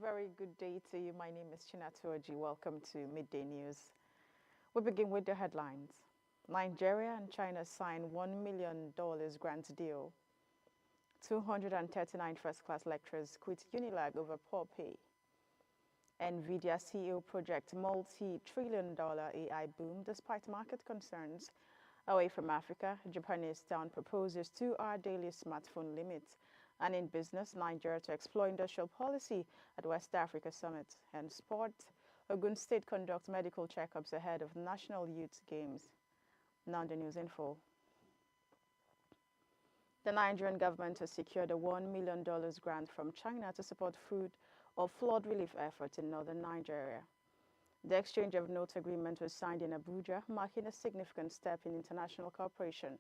very good day to you. My name is Chinatu. Welcome to Midday News. We begin with the headlines. Nigeria and China sign $1 million grant deal. 239 first-class lecturers quit UNILAG over poor pay. NVIDIA CEO project multi-trillion-dollar AI boom despite market concerns. Away from Africa, Japanese town proposes 2-hour daily smartphone limit. And in business, Nigeria to explore industrial policy at West Africa Summit. And sport, Ogun State conducts medical checkups ahead of National Youth Games. Now the news info. The Nigerian government has secured a $1 million grant from China to support food or flood relief efforts in northern Nigeria. The exchange of notes agreement was signed in Abuja, marking a significant step in international cooperation.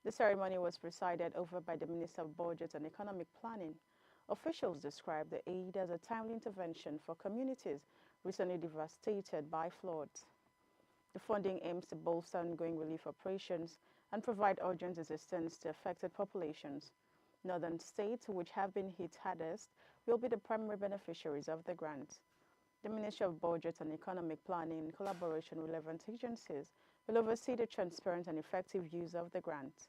The ceremony was presided over by the Minister of Budget and Economic Planning. Officials described the aid as a timely intervention for communities recently devastated by floods. The funding aims to bolster ongoing relief operations and provide urgent assistance to affected populations. Northern states, which have been hit hardest, will be the primary beneficiaries of the grant. The Ministry of Budget and Economic Planning, in collaboration with relevant agencies, will oversee the transparent and effective use of the grant.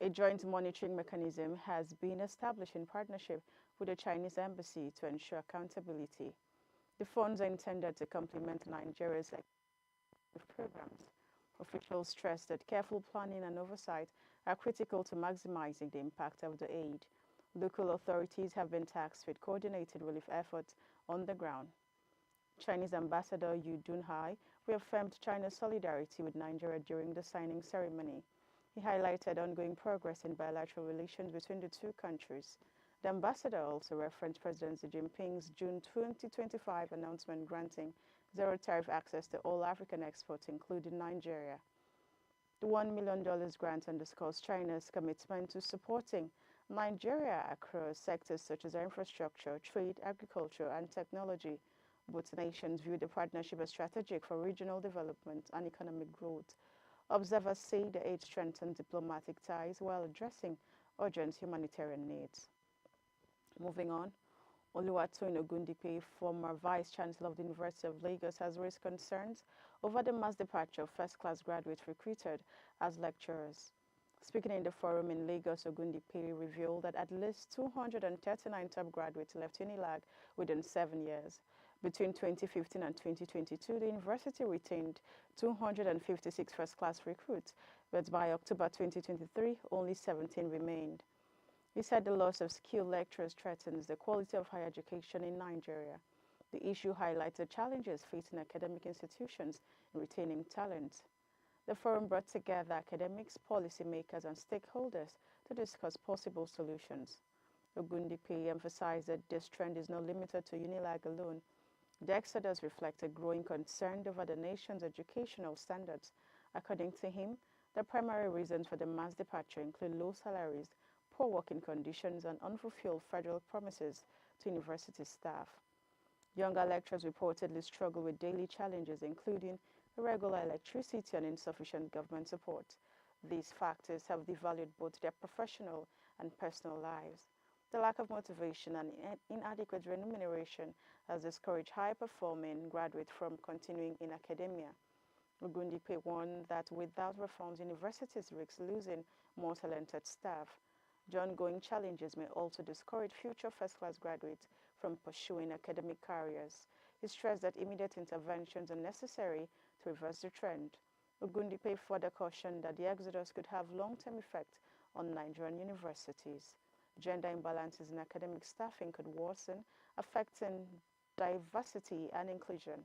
A joint monitoring mechanism has been established in partnership with the Chinese embassy to ensure accountability. The funds are intended to complement Nigeria's programs. Officials stress that careful planning and oversight are critical to maximizing the impact of the aid. Local authorities have been tasked with coordinated relief efforts on the ground. Chinese Ambassador Yu Dunhai reaffirmed China's solidarity with Nigeria during the signing ceremony. He highlighted ongoing progress in bilateral relations between the two countries. The ambassador also referenced President Xi Jinping's June 2025 announcement granting zero tariff access to all African exports, including Nigeria. The $1 million grant underscores China's commitment to supporting Nigeria across sectors such as infrastructure, trade, agriculture, and technology. Both nations view the partnership as strategic for regional development and economic growth. Observers say the aid strengthens diplomatic ties while addressing urgent humanitarian needs. Moving on, Oluwatoyin Ogundipe, former Vice-Chancellor of the University of Lagos, has raised concerns over the mass departure of first-class graduates recruited as lecturers. Speaking in the forum in Lagos, Ogundipe revealed that at least 239 top graduates left UNILAG within 7 years. Between 2015 and 2022, the university retained 256 first-class recruits, but by October 2023, only 17 remained. He said the loss of skilled lecturers threatens the quality of higher education in Nigeria. The issue highlights the challenges facing academic institutions in retaining talent. The forum brought together academics, policymakers, and stakeholders to discuss possible solutions. Ogundipe emphasized that this trend is not limited to UNILAG alone. The exodus reflects a growing concern over the nation's educational standards. According to him, the primary reasons for the mass departure include low salaries, poor working conditions, and unfulfilled federal promises to university staff. Younger lecturers reportedly struggle with daily challenges, including irregular electricity and insufficient government support. These factors have devalued both their professional and personal lives. The lack of motivation and inadequate remuneration has discouraged high-performing graduates from continuing in academia. Ogundipe warned that without reforms, universities risk losing more talented staff. The ongoing challenges may also discourage future first-class graduates from pursuing academic careers. He stressed that immediate interventions are necessary to reverse the trend. Ogundipe further cautioned that the exodus could have long-term effects on Nigerian universities. Gender imbalances in academic staffing could worsen, affecting diversity and inclusion.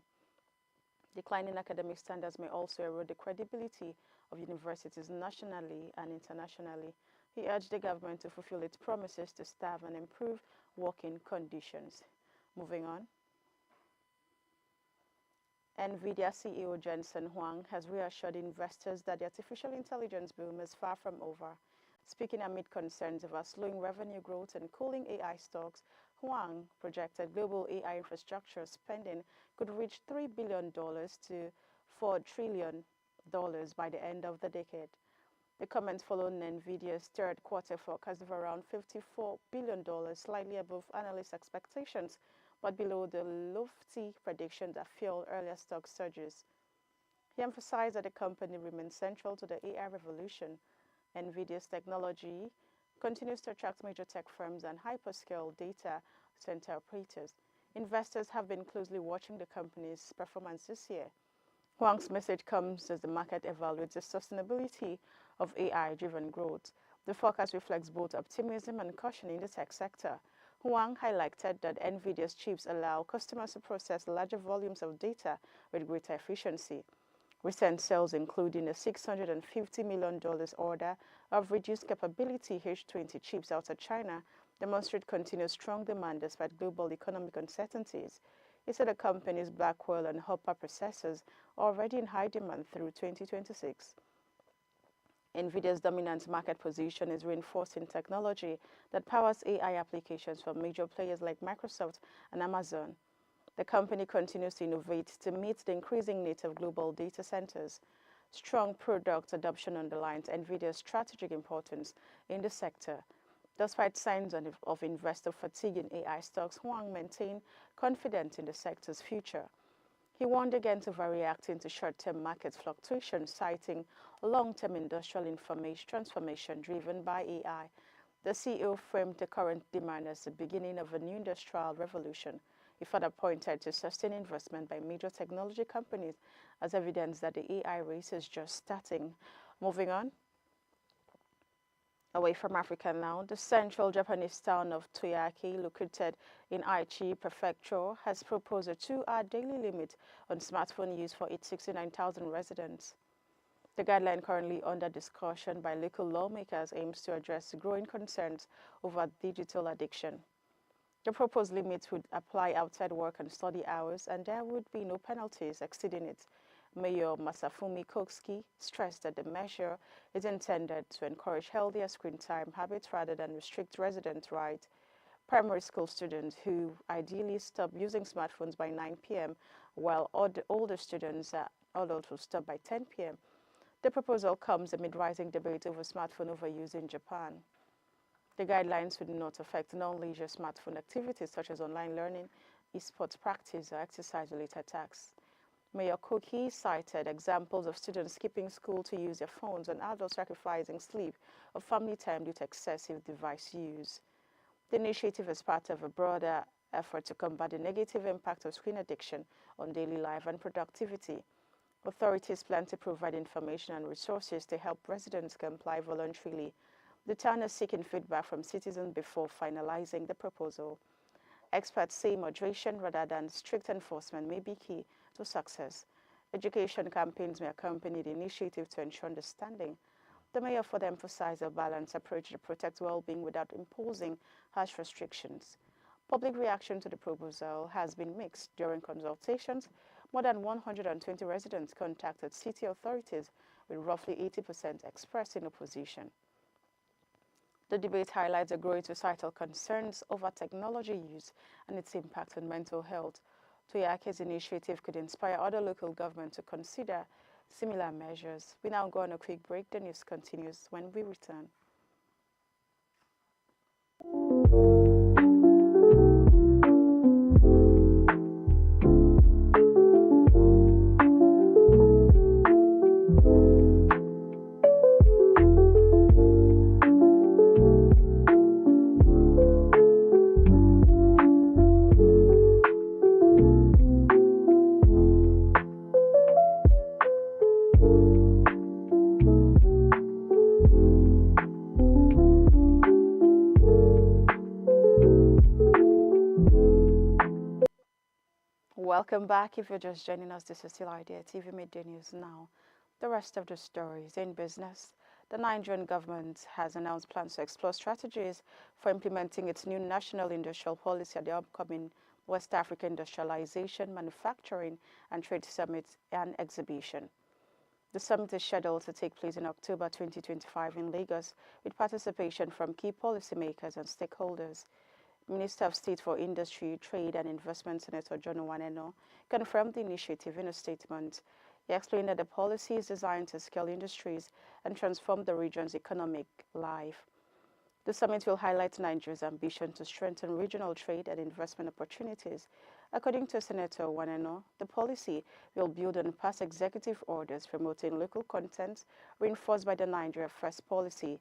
Declining academic standards may also erode the credibility of universities nationally and internationally. He urged the government to fulfill its promises to staff and improve working conditions. Moving on. NVIDIA CEO Jensen Huang has reassured investors that the artificial intelligence boom is far from over. Speaking amid concerns over slowing revenue growth and cooling AI stocks, Huang projected global AI infrastructure spending could reach $3 billion to $4 trillion by the end of the decade. The comments followed NVIDIA's third quarter forecast of around $54 billion, slightly above analyst expectations, but below the lofty predictions that fueled earlier stock surges. He emphasized that the company remains central to the AI revolution. NVIDIA's technology continues to attract major tech firms and hyperscale data center operators. Investors have been closely watching the company's performance this year. Huang's message comes as the market evaluates the sustainability of AI-driven growth. The forecast reflects both optimism and caution in the tech sector. Huang highlighted that NVIDIA's chips allow customers to process larger volumes of data with greater efficiency. Recent sales, including a $650 million order of reduced capability H20 chips out of China, demonstrate continued strong demand despite global economic uncertainties. He said the company's Blackwell and Hopper processors are already in high demand through 2026. NVIDIA's dominant market position is reinforcing technology that powers AI applications for major players like Microsoft and Amazon. The company continues to innovate to meet the increasing needs of global data centers. Strong product adoption underlines NVIDIA's strategic importance in the sector. Despite signs of investor fatigue in AI stocks, Huang maintained confidence in the sector's future. He warned against overreacting to short-term market fluctuations, citing long-term industrial transformation driven by AI. The CEO framed the current demand as the beginning of a new industrial revolution. He further pointed to sustained investment by major technology companies as evidence that the AI race is just starting. Moving on. Away from Africa now, the central Japanese town of Toyaki, located in Aichi Prefecture, has proposed a 2-hour daily limit on smartphone use for its 69,000 residents. The guideline currently under discussion by local lawmakers aims to address growing concerns over digital addiction. The proposed limit would apply outside work and study hours, and there would be no penalties exceeding it. Mayor Masafumi Koski stressed that the measure is intended to encourage healthier screen time habits rather than restrict resident rights. Primary school students who ideally stop using smartphones by 9 p.m., while older students are allowed to stop by 10 p.m. The proposal comes amid rising debate over smartphone overuse in Japan. The guidelines would not affect non-leisure smartphone activities such as online learning, esports practice, or exercise-related tasks. Mayor Koki cited examples of students skipping school to use their phones and adults sacrificing sleep or family time due to excessive device use. The initiative is part of a broader effort to combat the negative impact of screen addiction on daily life and productivity. Authorities plan to provide information and resources to help residents comply voluntarily. The town is seeking feedback from citizens before finalizing the proposal. Experts say moderation rather than strict enforcement may be key to success. Education campaigns may accompany the initiative to ensure understanding. The mayor further emphasized a balanced approach to protect well-being without imposing harsh restrictions. Public reaction to the proposal has been mixed. During consultations, more than 120 residents contacted city authorities, with roughly 80% expressing opposition. The debate highlights the growing societal concerns over technology use and its impact on mental health. Toyaki's initiative could inspire other local governments to consider similar measures. We now go on a quick break. The news continues when we return. Welcome back. If you're just joining us, this is still Idea TV Midday News Now. The rest of the stories in business. The Nigerian government has announced plans to explore strategies for implementing its new national industrial policy at the upcoming West Africa Industrialization, Manufacturing and Trade Summit and Exhibition. The summit is scheduled to take place in October 2025 in Lagos, with participation from key policymakers and stakeholders. Minister of State for Industry, Trade and Investment, Senator John Waneno, confirmed the initiative in a statement. He explained that the policy is designed to scale industries and transform the region's economic life. The summit will highlight Nigeria's ambition to strengthen regional trade and investment opportunities. According to Senator Waneno, the policy will build on past executive orders promoting local content reinforced by the Nigeria First policy.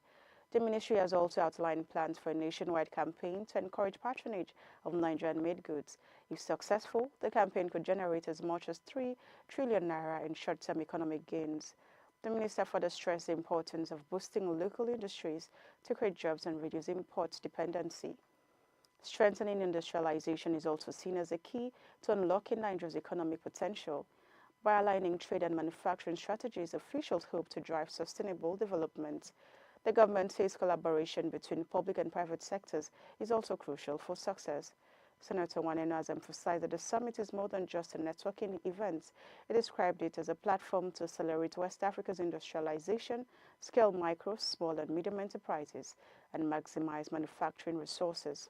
The ministry has also outlined plans for a nationwide campaign to encourage patronage of Nigerian-made goods. If successful, the campaign could generate as much as 3 trillion naira in short-term economic gains. The minister further stressed the importance of boosting local industries to create jobs and reduce import dependency. Strengthening industrialization is also seen as a key to unlocking Nigeria's economic potential. By aligning trade and manufacturing strategies, officials hope to drive sustainable development. The government says collaboration between public and private sectors is also crucial for success. Senator Waneno has emphasized that the summit is more than just a networking event. He described it as a platform to accelerate West Africa's industrialization, scale micro, small and medium enterprises, and maximize manufacturing resources.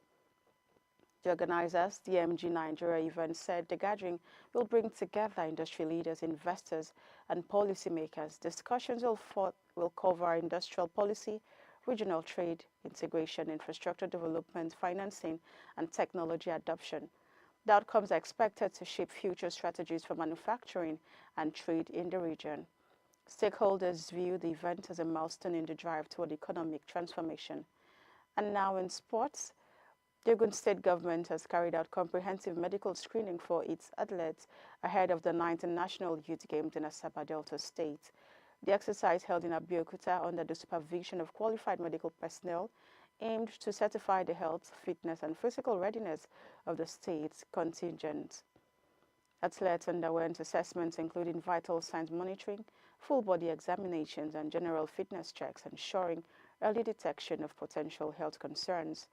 The organizers, the MG Nigeria event, said the gathering will bring together industry leaders, investors, and policymakers. Discussions will cover industrial policy, regional trade, integration, infrastructure development, financing, and technology adoption. The outcomes are expected to shape future strategies for manufacturing and trade in the region. Stakeholders view the event as a milestone in the drive toward economic transformation. And now in sports, the Ogun State government has carried out comprehensive medical screening for its athletes ahead of the 9th National Youth Games in Asaba Delta State. The exercise held in Abeokuta under the supervision of qualified medical personnel aimed to certify the health, fitness, and physical readiness of the state's contingent. Athletes underwent assessments including vital signs monitoring, full body examinations, and general fitness checks, ensuring early detection of potential health concerns.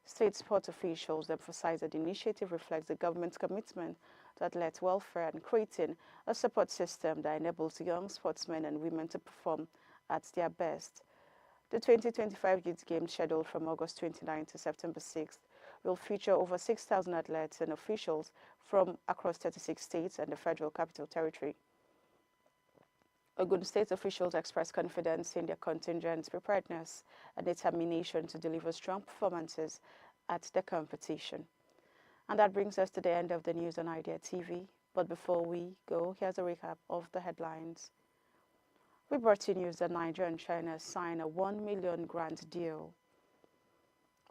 State sports officials emphasized that the initiative reflects the government's commitment to athlete welfare and creating a support system that enables young sportsmen and women to perform at their best. The 2025 Youth Games, scheduled from August 29 to September 6th, will feature over 6,000 athletes and officials from across 36 states and the Federal Capital Territory. Ogun State officials expressed confidence in their contingent's preparedness and determination to deliver strong performances at the competition. And that brings us to the end of the news on Idea TV. But before we go, here's a recap of the headlines. We brought you news that Nigeria and China signed a $1 million grant deal.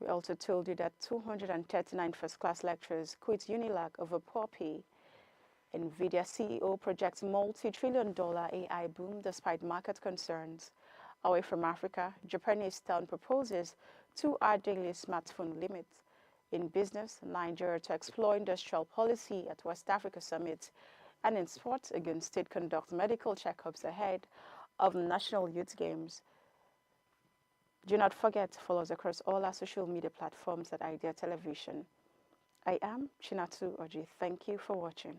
We also told you that 239 first-class lecturers quit UNILAG over poor pay. NVIDIA CEO projects multi-trillion-dollar AI boom despite market concerns. Away from Africa, Japanese town proposes 2-hour daily smartphone limit. In business, Nigeria to explore industrial policy at West Africa Summit. And in sports, Ogun State conducts medical checkups ahead of National Youth Games. Do not forget to follow us across all our social media platforms at Idea Television. I am Chinatu Oji. Thank you for watching.